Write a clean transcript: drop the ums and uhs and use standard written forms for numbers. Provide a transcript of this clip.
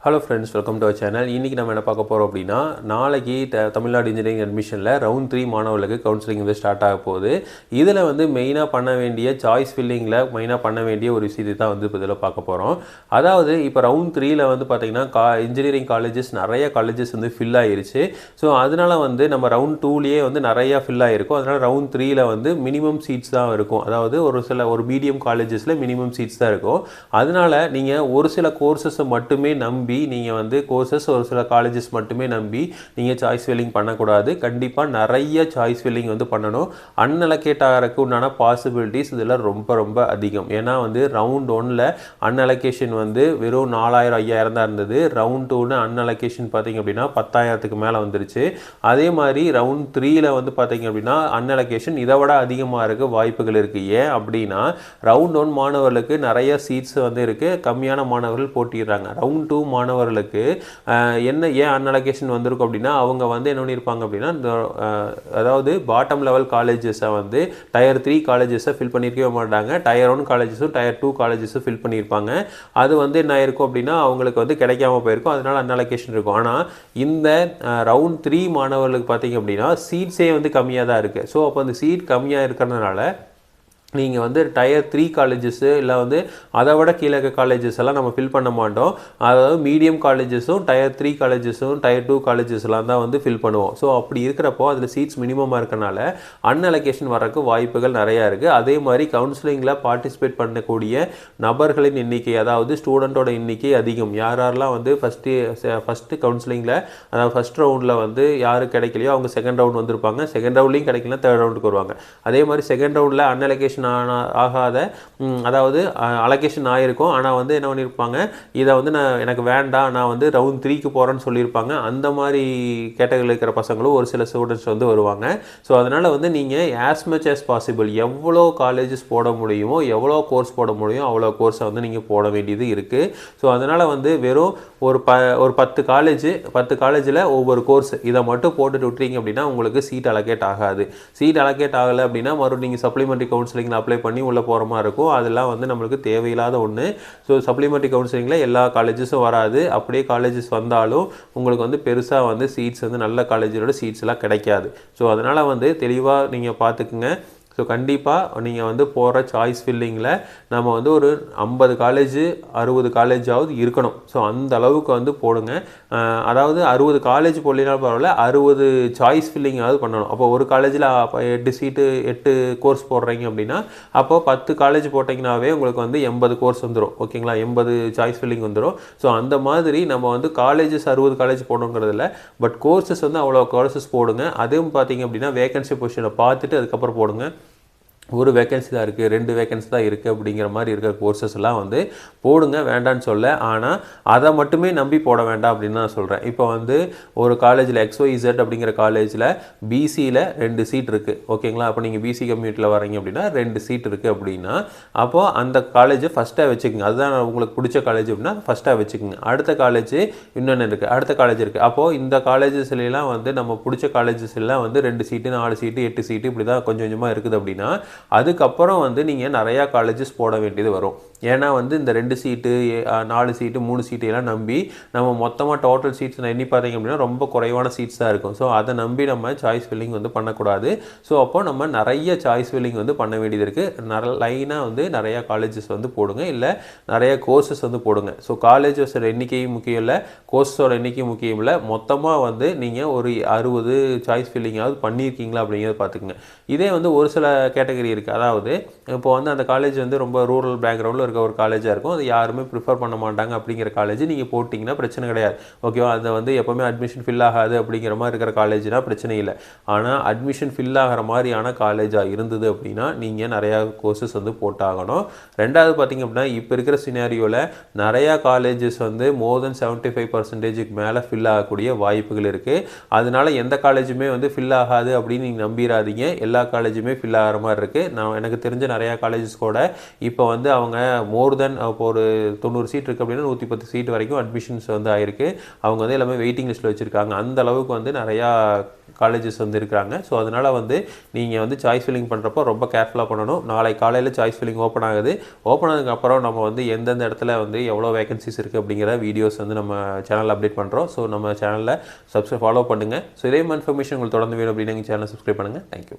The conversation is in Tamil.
Hello friends, welcome to our channel. இன்றைக்கி நம்ம என்ன பார்க்க போகிறோம் அப்படின்னா, நாளைக்கு தமிழ்நாடு இன்ஜினியரிங் அட்மிஷனில் ரவுண்ட் 3 மாணவர்களுக்கு கவுன்சிலிங் வந்து ஸ்டார்ட் ஆக போகுது. இதில் வந்து மெயினாக பண்ண வேண்டிய சாய்ஸ் ஃபில்லிங்கில் மெயினாக பண்ண வேண்டிய ஒரு விஷயத்தை தான் வந்து இப்போ இதில் பார்க்க போகிறோம். அதாவது இப்போ ரவுண்ட் 3ல் வந்து பார்த்திங்கன்னா இன்ஜினியரிங் காலேஜஸ் நிறைய காலேஜஸ் வந்து ஃபில் ஆகிருச்சு. ஸோ அதனால் வந்து நம்ம ரவுண்ட் 2லேயே வந்து நிறையா ஃபில் ஆகிருக்கும். அதனால் ரவுண்ட் 3ல் வந்து மினிமம் சீட்ஸ் தான் இருக்கும். அதாவது ஒரு மீடியம் காலேஜஸில் மினிமம் சீட்ஸ் தான் இருக்கும். அதனால் நீங்கள் ஒரு சில கோர்சஸை மட்டுமே நம்பி நீங்கள் வந்து கோர்சஸ் ஒரு சில காலேஜஸ் மட்டுமே நம்பி நீங்கள் சாய்ஸ் ஃபில்லிங் பண்ணக்கூடாது. கண்டிப்பாக நிறைய சாய்ஸ் ஃபில்லிங் வந்து பண்ணணும். அன்அலோகேட் ஆகிறதுக்கு உண்டான பாசிபிலிட்டிஸ் இதில் ரொம்ப ரொம்ப அதிகம். ஏன்னா வந்து ரவுண்ட் 1ல் அன்அலோகேஷன் வந்து வெறும் 4000 5000 தான் இருந்தது. ரவுண்ட் 2ன்னு அன்அலோகேஷன் பார்த்திங்க அப்படின்னா 10,000க்கு மேலே வந்துருச்சு. அதே மாதிரி ரவுண்ட் 3ல் வந்து பார்த்திங்க அப்படின்னா அன்அலோகேஷன் இதை விட அதிகமாக இருக்க வாய்ப்புகள் இருக்குது. ஏன் அப்படின்னா ரவுண்ட் 1 மாணவர்களுக்கு நிறைய சீட்ஸ் வந்து இருக்குது, கம்மியான மாணவர்கள் போட்டிடுறாங்க. ரவுண்ட் 2 மாணவர்களுக்கு ஏன் அன்அலோகேஷன் வந்திருக்கும் அப்படின்னா அவங்க வந்து என்ன பண்ணியிருப்பாங்க அப்படின்னா அதாவது பாட்டம் லெவல் காலேஜஸை வந்து டயர் 3 காலேஜஸை ஃபில் பண்ணியிருக்கவே மாட்டாங்க. டயர் 1 காலேஜஸும் டயர் 2 காலேஜஸும் ஃபில் பண்ணியிருப்பாங்க. அது வந்து என்ன ஆயிருக்கும் அப்படின்னா அவங்களுக்கு வந்து கிடைக்காம போயிருக்கும். அதனால அன்அலோகேஷன் இருக்கும். ஆனால் இந்த ரவுண்ட் 3 மாணவர்களுக்கு பார்த்தீங்க அப்படின்னா சீட்ஸே வந்து கம்மியாக தான் இருக்குது. ஸோ அப்போ அந்த சீட் கம்மியாக இருக்கிறதுனால நீங்கள் வந்து டயர் 3 காலேஜஸ்ஸு இல்லை வந்து அதை விட கீழே காலேஜஸ் எல்லாம் நம்ம ஃபில் பண்ண மாட்டோம். அதாவது மீடியம் காலேஜஸும் டயர் 3 காலேஜஸும் டயர் 2 காலேஜஸ்லாம் தான் வந்து ஃபில் பண்ணுவோம். ஸோ அப்படி இருக்கிறப்போ அதில் சீட்ஸ் மினிமமாக இருக்கனால அன்அலோகேஷன் வரக்கு வாய்ப்புகள் நிறையா இருக்குது. அதே மாதிரி கவுன்சிலிங்கில் பார்ட்டிசிபேட் பண்ணக்கூடிய நபர்களின் எண்ணிக்கை, அதாவது ஸ்டூடெண்ட்டோட எண்ணிக்கை அதிகம். யாரெல்லாம் வந்து ஃபஸ்ட்டு கவுன்சிலிங்கில் அதாவது ஃபஸ்ட் ரவுண்டில் வந்து யாரு கிடைக்கலையோ அவங்க செகண்ட் ரவுண்ட் வந்திருப்பாங்க. செகண்ட் ரவுண்ட்லேயும் கிடைக்கல, தேர்ட் ரவுண்டுக்கு வருவாங்க. அதே மாதிரி செகண்ட் ரவுண்டில் அன்அலோகேஷன் ஆகாத, அதாவது அலோகேஷன் ஆகிருக்கும் ஆனால் வந்து என்ன பண்ணியிருப்பாங்க, இதை வந்து எனக்கு வேண்டாம், நான் வந்து ரவுண்ட் 3க்கு போகிறேன்னு சொல்லியிருப்பாங்க. அந்த மாதிரி கேட்டகரியில் இருக்கிற பசங்களும் ஒரு சில ஸ்டூடெண்ட்ஸ் வந்து வருவாங்க. ஸோ அதனால் வந்து நீங்கள் ஆஸ் மச் ஆஸ் பாசிபிள் எவ்வளோ காலேஜஸ் போட முடியுமோ, எவ்வளோ கோர்ஸ் போட முடியும் அவ்வளோ கோர்ஸை வந்து நீங்கள் போட வேண்டியது இருக்குது. ஸோ அதனால் வந்து வெறும் ஒரு 10 காலேஜில் ஒவ்வொரு கோர்ஸ் இதை மட்டும் போட்டுட்டு விட்டுறீங்க அப்படின்னா உங்களுக்கு சீட் அலோகேட் ஆகாது. சீட் அலோகேட் ஆகலை அப்படின்னா மறுபடியும் நீங்கள் சப்ளிமெண்ட்ரி கவுன்சிலிங் அப்ளை பண்ணி உள்ளே போகிற மாதிரி இருக்கும். அதெல்லாம் வந்து நம்மளுக்கு தேவையில்லாத ஒன்று. ஸோ சப்ளிமெண்ட்ரி கவுன்சிலிங்கில் எல்லா காலேஜஸும் வராது. அப்படியே காலேஜஸ் வந்தாலும் உங்களுக்கு வந்து பெருசாக வந்து சீட்ஸ் வந்து நல்ல காலேஜோட சீட்ஸ் எல்லாம் கிடைக்காது. ஸோ அதனால் வந்து தெளிவாக நீங்கள் பார்த்துக்குங்க. ஸோ கண்டிப்பாக நீங்கள் வந்து போகிற சாய்ஸ் ஃபில்லிங்கில் நம்ம வந்து ஒரு 50 காலேஜ் 60 காலேஜாவது இருக்கணும். ஸோ அந்த அளவுக்கு வந்து போடுங்க. அதாவது 60 காலேஜ் போடலினாலும் பரவாயில்ல, 60 சாய்ஸ் ஃபில்லிங்காவது பண்ணணும். அப்போ ஒரு காலேஜில் 8 கோர்ஸ் போடுறீங்க அப்படின்னா அப்போ 10 காலேஜ் போட்டிங்கனாவே உங்களுக்கு வந்து 80 கோர்ஸ் வந்துடும். ஓகேங்களா, 80 சாய்ஸ் ஃபில்லிங் வந்துடும். ஸோ அந்த மாதிரி நம்ம வந்து காலேஜஸ் 60 காலேஜ் போடணுங்கிறதில்ல, பட் கோர்சஸ் வந்து அவ்வளோ கோர்சஸ் போடுங்க. அதுவும் பார்த்தீங்க அப்படின்னா வேகன்சி பொசிஷனை பார்த்துட்டு அதுக்கப்புறம் போடுங்க. ஒரு வேகன்சி தான் இருக்குது, 2 வேகன்சி தான் இருக்குது அப்படிங்கிற மாதிரி இருக்கிற கோர்சஸ் எல்லாம் வந்து போடுங்க, வேண்டான்னு சொல்ல. ஆனால் அதை மட்டுமே நம்பி போட வேண்டாம் அப்படின்னு நான் சொல்கிறேன். இப்போ வந்து ஒரு காலேஜில் XYZ அப்படிங்கிற காலேஜில் பிசியில் 2 சீட் இருக்குது. ஓகேங்களா, அப்போ நீங்கள் பிசி கம்யூனிட்டியில் வரீங்க அப்படின்னா 2 சீட் இருக்குது அப்படின்னா அப்போது அந்த காலேஜை ஃபஸ்ட்டாக வச்சுக்கோங்க. அதுதான் உங்களுக்கு பிடிச்ச காலேஜ் அப்படின்னா ஃபஸ்ட்டாக வச்சுக்கோங்க. அடுத்த காலேஜ் இன்னொன்று இருக்குது, அடுத்த காலேஜ் இருக்குது. அப்போது இந்த காலேஜஸ்லாம் வந்து நம்ம பிடிச்ச காலேஜஸ் எல்லாம் வந்து 2 சீட்டு 4 சீட்டு 8 சீட்டு இப்படி தான் கொஞ்சம் கொஞ்சமாக இருக்குது அப்படின்னா அதுக்கப்புறம் வந்து நீங்கள் நிறையா காலேஜஸ் போட வேண்டியது வரும். ஏன்னா வந்து இந்த 2 சீட்டு 4 சீட்டு 3 சீட்டு எல்லாம் நம்பி நம்ம மொத்தமாக டோட்டல் சீட்ஸ் எண்ணி பார்த்தீங்க அப்படின்னா ரொம்ப குறைவான சீட்ஸ் தான் இருக்கும். ஸோ அதை நம்பி நம்ம சாய்ஸ் ஃபில்லிங் வந்து பண்ணக்கூடாது. ஸோ அப்போ நம்ம நிறைய சாய்ஸ் ஃபில்லிங் வந்து பண்ண வேண்டியது இருக்குது. லைனாக வந்து நிறையா காலேஜஸ் வந்து போடுங்க, இல்லை நிறைய கோர்சஸ் வந்து போடுங்க. ஸோ காலேஜஸோட எண்ணிக்கையும் முக்கியம் இல்லை, கோர்ஸோட எண்ணிக்கையும் முக்கியம் இல்லை. மொத்தமாக வந்து நீங்கள் ஒரு 60 சாய்ஸ் ஃபில்லிங்காவது பண்ணியிருக்கீங்களா அப்படிங்கிறத பார்த்துக்குங்க. இதே வந்து ஒரு சில கேட்டகரி இருக்குது. அதாவது இப்போ வந்து அந்த காலேஜ் வந்து ரொம்ப ரூரல் பேக்ரவுண்டில் இருக்க ஒரு காலேஜாக இருக்கும், அது யாருமே ப்ரிஃபர் பண்ண மாட்டாங்க அப்படிங்கிற காலேஜ் நீங்கள் போட்டிங்கன்னா பிரச்சனை கிடையாது. ஓகேவா, அதை வந்து எப்போவுமே அட்மிஷன் ஃபில் ஆகாது அப்படிங்கிற மாதிரி இருக்கிற காலேஜ்னால் பிரச்சனை இல்லை. ஆனால் அட்மிஷன் ஃபில் ஆகிற மாதிரியான காலேஜாக இருந்தது அப்படின்னா நீங்கள் நிறையா கோர்சஸ் வந்து போட்டாகணும். ரெண்டாவது பார்த்திங்க அப்படின்னா இப்போ இருக்கிற சினாரியோவில் நிறையா காலேஜஸ் வந்து மோர் தென் 75% மேலே ஃபில் ஆகக்கூடிய வாய்ப்புகள் இருக்குது. அதனால எந்த காலேஜுமே வந்து ஃபில் ஆகாது அப்படின்னு நீங்கள் நம்பிடாதீங்க. எல்லா காலேஜுமே ஃபில் ஆகிற மாதிரி இருக்குது. இருக்குது. எனக்கு தெரிஞ்ச நிறையா காலேஜஸ் கூட இப்போ வந்து அவங்க மோர் தென் இப்போ ஒரு 90 சீட் இருக்குது அப்படின்னா 110 சீட் வரைக்கும் அட்மிஷன்ஸ் வந்து ஆயிருக்கு. அவங்க வந்து எல்லாமே வெயிட்டிங் லிஸ்ட்டில் வச்சுருக்காங்க. அந்த அளவுக்கு வந்து நிறையா காலேஜஸ் வந்து இருக்கிறாங்க. ஸோ அதனால் வந்து நீங்கள் வந்து சாய்ஸ் ஃபில்லிங் பண்ணுறப்போ ரொம்ப கேர்ஃபுல்லாக பண்ணணும். நாளை காலையில் சாய்ஸ் ஃபில்லிங் ஓப்பன் ஆகுது. ஓப்பன் ஆனதுக்கப்புறம் நம்ம வந்து எந்தெந்த இடத்துல வந்து எவ்வளோ வேகன்சிஸ் இருக்குது அப்படிங்கிற வீடியோஸ் வந்து நம்ம சேனலில் அப்டேட் பண்ணுறோம். ஸோ நம்ம சேனலில் ஃபாலோ பண்ணுங்கள். ஸோ இதே மாதிரி இன்ஃபர்மேஷன் உங்களுக்கு தொடர்ந்து வேணும் அப்படின்னு எங்கள் சேனலை சப்ஸ்கிரைப் பண்ணுங்கள். தேங்க்யூ.